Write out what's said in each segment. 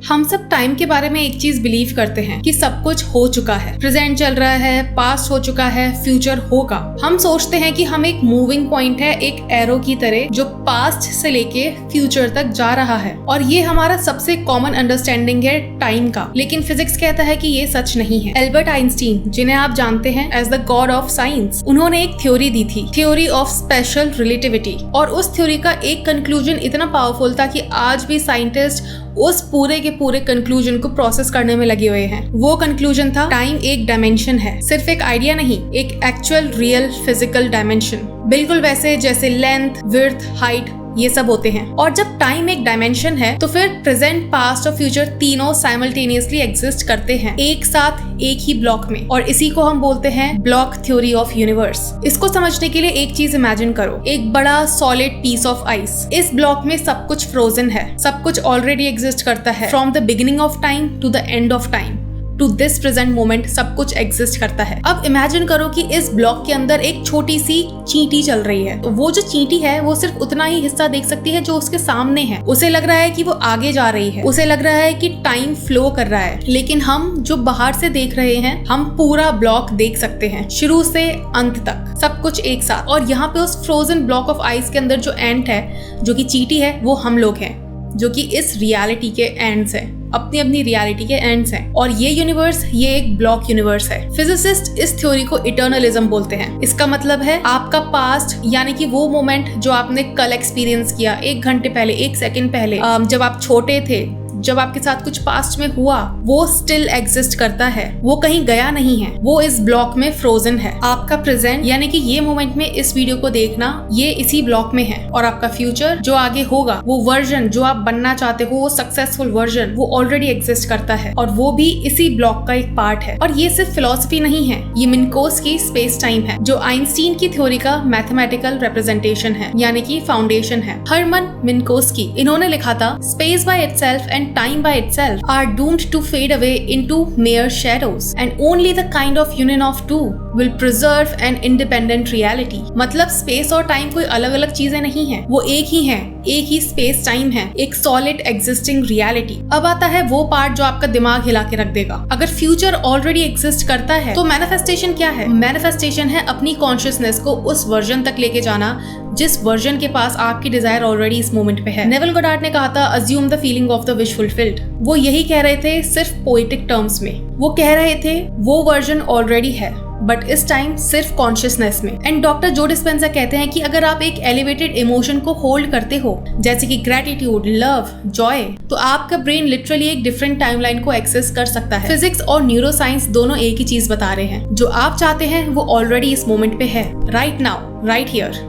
हम सब टाइम के बारे में एक चीज बिलीव करते हैं कि सब कुछ हो चुका है, प्रेजेंट चल रहा है, पास्ट हो चुका है, फ्यूचर होगा। हम सोचते हैं कि हम एक मूविंग पॉइंट है, एक एरो की तरह जो पास्ट से लेके फ्यूचर तक जा रहा है, और ये हमारा सबसे कॉमन अंडरस्टैंडिंग है टाइम का। लेकिन फिजिक्स कहता है कि ये सच नहीं है। एल्बर्ट आइंस्टीन, जिन्हें आप जानते हैं as the god of science, उन्होंने एक थ्योरी दी थी, थ्योरी ऑफ स्पेशल रिलेटिविटी, और उस थ्योरी का एक कंक्लूजन इतना पावरफुल था कि आज भी साइंटिस्ट उस पूरे के पूरे कंक्लूजन को प्रोसेस करने में लगे हुए हैं। वो कंक्लूजन था, टाइम एक डायमेंशन है, सिर्फ एक आइडिया नहीं, एक एक्चुअल रियल फिजिकल डायमेंशन, बिल्कुल वैसे जैसे लेंथ, विड्थ, हाइट ये सब होते हैं। और जब टाइम एक डायमेंशन है तो फिर प्रेजेंट, पास्ट और फ्यूचर तीनों साइमल्टेनियसली एग्जिस्ट करते हैं एक साथ एक ही ब्लॉक में, और इसी को हम बोलते हैं ब्लॉक थ्योरी ऑफ यूनिवर्स। इसको समझने के लिए एक चीज इमेजिन करो, एक बड़ा सॉलिड पीस ऑफ आइस। इस ब्लॉक में सब कुछ फ्रोजन है, सब कुछ ऑलरेडी एग्जिस्ट करता है, from the beginning of time to the end of time to this present moment सब कुछ एग्जिस्ट करता है। अब इमेजिन करो कि इस ब्लॉक के अंदर एक छोटी सी चींटी चल रही है, तो वो जो चींटी है वो सिर्फ उतना ही हिस्सा देख सकती है जो उसके सामने है। उसे लग रहा है कि वो आगे जा रही है, उसे लग रहा है कि टाइम फ्लो कर रहा है, लेकिन हम जो बाहर से देख रहे हैं, हम पूरा ब्लॉक देख सकते हैं, शुरू से अंत तक सब कुछ एक साथ। और यहाँ पे उस फ्रोजन ब्लॉक ऑफ आइस के अंदर जो एंड है, जो कि चींटी है, वो हम लोग हैं, जो कि इस रियलिटी के एंड्स हैं, अपनी अपनी रियलिटी के एंड्स हैं। और ये यूनिवर्स, ये एक ब्लॉक यूनिवर्स है। फिजिसिस्ट इस थ्योरी को इटर्नलिज्म बोलते हैं। इसका मतलब है आपका पास्ट, यानी कि वो मोमेंट जो आपने कल एक्सपीरियंस किया, 1 घंटे पहले, 1 सेकंड पहले, जब आप छोटे थे, जब आपके साथ कुछ पास्ट में हुआ, वो स्टिल एग्जिस्ट करता है, वो कहीं गया नहीं है, वो इस ब्लॉक में फ्रोजन है। आपका प्रेजेंट, यानी कि ये मोमेंट में इस वीडियो को देखना, ये इसी ब्लॉक में है। और आपका फ्यूचर जो आगे होगा, वो वर्जन जो आप बनना चाहते हो, वो सक्सेसफुल वर्जन, वो ऑलरेडी एग्जिस्ट करता है, और वो भी इसी ब्लॉक का एक पार्ट है। और ये सिर्फ फिलॉसफी नहीं है, ये मिन्कोस्की स्पेस टाइम है, जो आइंस्टीन की थ्योरी का मैथमेटिकल रिप्रेजेंटेशन है, यानी कि फाउंडेशन है। हरमन मिन्कोस्की, इन्होंने लिखा था, space by itself and time by itself are doomed to fade away into mere shadows, and only the kind of union of two will preserve an independent reality। मतलब space और time कोई अलग अलग चीजें नहीं है, वो एक ही है, एक ही स्पेस टाइम है, एक सॉलिड एग्जिस्टिंग रियलिटी। अब आता है वो पार्ट जो आपका दिमाग हिला के रख देगा। अगर फ्यूचर ऑलरेडी एग्जिस्ट करता है तो मैनिफेस्टेशन क्या है? मैनिफेस्टेशन है अपनी कॉन्शियसनेस को उस वर्जन तक लेके जाना जिस वर्जन के पास आपकी डिजायर ऑलरेडी इस मोमेंट पे है। नेविल गोडार्ड ने कहा था, assume the feeling of the wish fulfilled. वो यही कह रहे थे सिर्फ पोएटिक टर्म्स में। वो कह रहे थे वो वर्जन ऑलरेडी है, बट इस टाइम सिर्फ कॉन्शियसनेस में। एंड डॉक्टर जो डिस्पेंजा कहते हैं कि अगर आप एक एलिवेटेड इमोशन को होल्ड करते हो, जैसे कि ग्रेटिट्यूड, लव, जॉय, तो आपका ब्रेन लिटरली एक डिफरेंट टाइमलाइन को एक्सेस कर सकता है। फिजिक्स और न्यूरोसाइंस दोनों एक ही चीज बता रहे हैं, जो आप चाहते हैं वो ऑलरेडी इस मोमेंट पे है, right now, right here.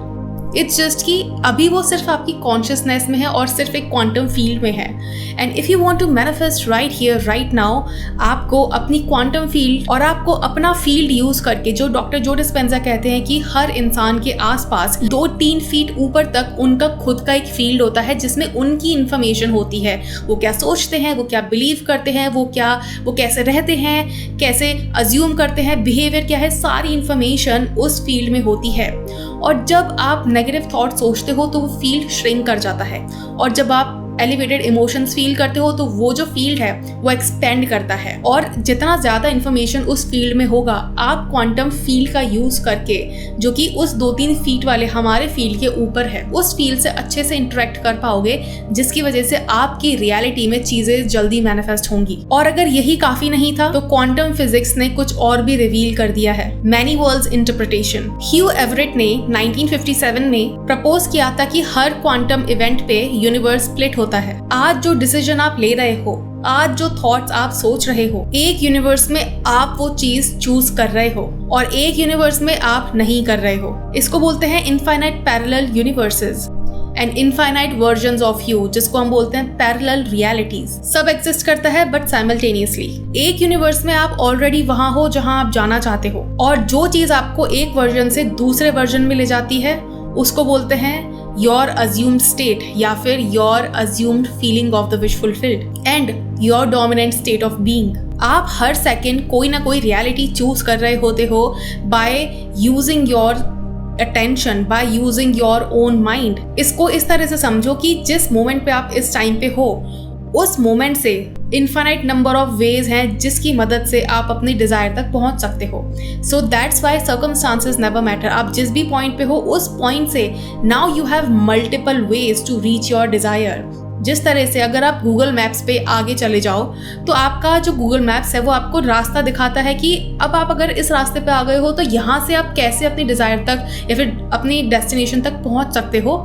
It's just कि अभी वो सिर्फ आपकी कॉन्शियसनेस में है और सिर्फ एक क्वांटम फील्ड में है। And if you want to manifest right here right now, आपको अपनी क्वांटम फील्ड और आपको अपना फील्ड यूज करके, जो डॉक्टर जो डिस्पेंजा कहते हैं कि हर इंसान के आसपास 2-3 फीट ऊपर तक उनका खुद का एक फील्ड होता है जिसमें उनकी इंफॉर्मेशन होती है। वो क्या सोचते हैं, वो क्या बिलीव करते हैं, वो कैसे रहते हैं, कैसे अज्यूम करते हैं, बिहेवियर क्या है, सारी इंफॉर्मेशन उस फील्ड में होती है। और जब आप नेगेटिव थॉट सोचते हो तो वो फील्ड श्रिंक कर जाता है, और जब आप एलिवेटेड इमोशंस फील करते हो तो वो जो फील्ड है वो एक्सपेंड करता है। और जितना ज्यादा इंफॉर्मेशन उस फील्ड में होगा, आप क्वांटम फील्ड का यूज करके, जो कि उस 2-3 फीट वाले हमारे फील्ड के ऊपर है, उस फील्ड से अच्छे से इंटरेक्ट कर पाओगे, जिसकी वजह से आपकी रियलिटी में चीजें जल्दी मैनिफेस्ट होंगी। और अगर यही काफी नहीं था तो क्वांटम फिजिक्स ने कुछ और भी रिवील कर दिया है, मैनी वर्ल्ड्स इंटरप्रिटेशन। ह्यू एवरेट ने 1957 में प्रपोज किया था कि हर क्वांटम इवेंट पे यूनिवर्स स्प्लिट होता है। आज जो डिसीजन आप ले रहे हो, आज जो थॉट्स आप सोच रहे हो, एक यूनिवर्स में आप वो चीज चूज कर रहे हो और एक यूनिवर्स में आप नहीं कर रहे हो। इसको बोलते हैं infinite parallel universes and infinite versions of you, जिसको हम बोलते हैं पैरेलल रियलिटीज। सब एग्जिस्ट करता है बट साइमल्टेनियसली। एक यूनिवर्स में आप ऑलरेडी वहां हो जहां आप जाना चाहते हो, और जो चीज आपको एक वर्जन से दूसरे वर्जन में ले जाती है उसको बोलते हैं योर अज्यूम्ड स्टेट, या फिर your assumed feeling of the wish fulfilled and your dominant state of being. आप हर सेकेंड कोई ना कोई रियलिटी चूज कर रहे होते हो by using your attention, by using your own mind. इसको इस तरह से समझो कि जिस मोमेंट पे आप इस टाइम पे हो, उस मोमेंट से इनफाइनाइट नंबर ऑफ वेज हैं जिसकी मदद से आप अपनी डिजायर तक पहुंच सकते हो। So that's why circumstances never matter. आप जिस भी पॉइंट पे हो उस पॉइंट से now you have multiple ways to reach your desire. जिस तरह से अगर आप गूगल मैप्स पे आगे चले जाओ तो आपका जो गूगल मैप्स है वो आपको रास्ता दिखाता है कि अब आप अगर इस रास्ते पे आ गए हो तो यहाँ से आप कैसे अपनी डिज़ायर तक या फिर अपनी डेस्टिनेशन तक पहुँच सकते हो।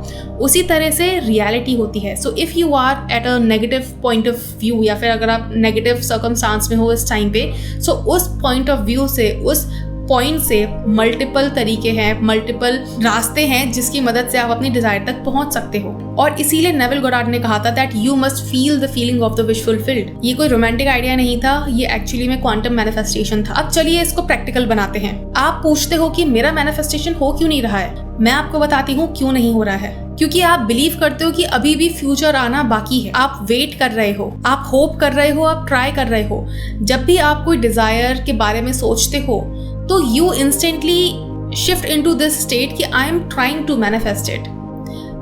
उसी तरह से रियलिटी होती है। So if you are at a negative point of view या फिर अगर आप नेगेटिव सर्कमस्टांस में हो इस टाइम पे, सो उस पॉइंट ऑफ व्यू से उस पॉइंट से मल्टीपल तरीके हैं, मल्टीपल रास्ते हैं जिसकी मदद से आप अपनी डिजायर तक पहुंच सकते हो। और इसीलिए नेविल गोडार्ड ने कहा था that you must feel the feeling of the wish fulfilled. ये कोई रोमांटिक आइडिया नहीं था, ये एक्चुअली में क्वांटम मैनिफेस्टेशन था। अब चलिए इसको प्रैक्टिकल बनाते हैं। आप पूछते हो कि मेरा मैनिफेस्टेशन हो क्यों नहीं रहा है। मैं आपको बताती हूँ क्यों नहीं हो रहा है। क्योंकि आप बिलीव करते हो कि अभी भी फ्यूचर आना बाकी है। आप वेट कर रहे हो, आप होप कर रहे हो, आप ट्राई कर रहे हो। जब भी आप कोई डिजायर के बारे में सोचते हो तो you instantly shift into this state कि I am trying to manifest it.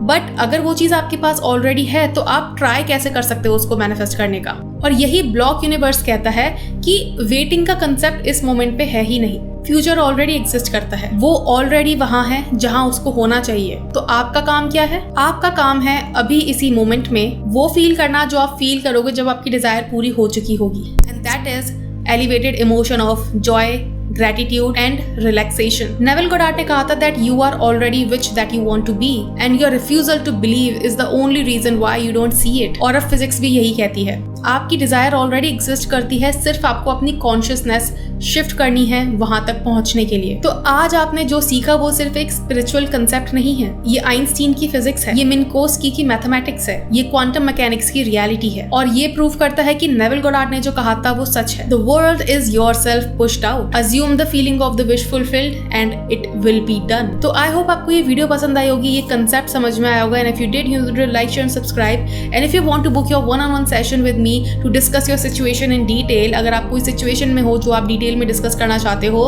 But अगर वो चीज आपके पास ऑलरेडी है तो आप ट्राई कैसे कर सकते हो उसको मैनिफेस्ट करने का। और यही ब्लॉक यूनिवर्स कहता है कि वेटिंग का कंसेप्ट इस मोमेंट पे है ही नहीं। फ्यूचर ऑलरेडी एग्जिस्ट करता है, वो ऑलरेडी वहां है जहां उसको होना चाहिए। तो आपका काम क्या है? आपका काम है अभी इसी मोमेंट में वो फील करना जो आप फील करोगे जब आपकी डिजायर पूरी हो चुकी होगी। And that is elevated emotion of Joy, gratitude and relaxation. Neville Goddard ने कहा था that you are already which that you want to be and your refusal to believe is the only reason why you don't see it. और अब physics भी यही कहती है, आपकी डिजायर ऑलरेडी एग्जिस्ट करती है, सिर्फ आपको अपनी कॉन्शियसनेस शिफ्ट करनी है वहां तक पहुंचने के लिए। तो आज आपने जो सीखा वो सिर्फ एक स्पिरिचुअल कंसेप्ट नहीं है, ये आइंस्टीन की फिजिक्स है, ये मिन्कोस्की की मैथमेटिक्स है, ये क्वांटम मैकेनिक्स की रियलिटी है। और ये प्रूव करता है कि नेविल गोडार्ड ने जो कहा था वो सच है। The world is yourself pushed out, assume the feeling of the wish fulfilled and it will be done. तो आई होप आपको ये वीडियो पसंद आई होगी, ये कंसेप्ट समझ में आया होगा। And if you did, you like, share and subscribe. And if you want to book your one-on-one session with me to discuss your situation in detail, अगर आप कोई सिचुएशन में हो जो आप डिटेल में डिस्कस करना चाहते हो,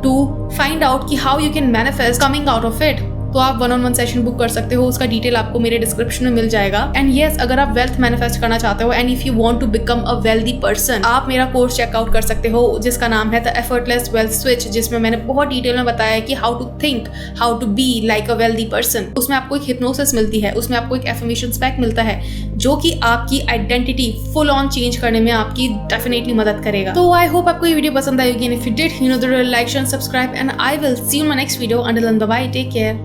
to find out कि how you can manifest coming out of it, तो आप 1-on-1 सेशन बुक कर सकते हो। उसका डिटेल आपको मेरे डिस्क्रिप्शन में मिल जाएगा। एंड यस, अगर आप वेल्थ मैनिफेस्ट करना चाहते हो and if you want to become a wealthy person, आप मेरा कोर्स चेकआउट कर सकते हो जिसका नाम है द एफर्टलेस वेल्थ स्विच, जिसमें मैंने बहुत डिटेल में बताया है कि how to think, how to be like a wealthy person. उसमें आपको एक हिप्नोसिस मिलती है, उसमें आपको एक एफर्मेशन पैक मिलता है जो कि आपकी आइडेंटिटी फुल ऑन चेंज करने में आपकी डेफिनेटली मदद करेगा। तो आई होप आपको ये वीडियो पसंद आएगी। And if you did, you know the real, like, share and subscribe, and I will see you in my next video. Until then, bye bye, take care.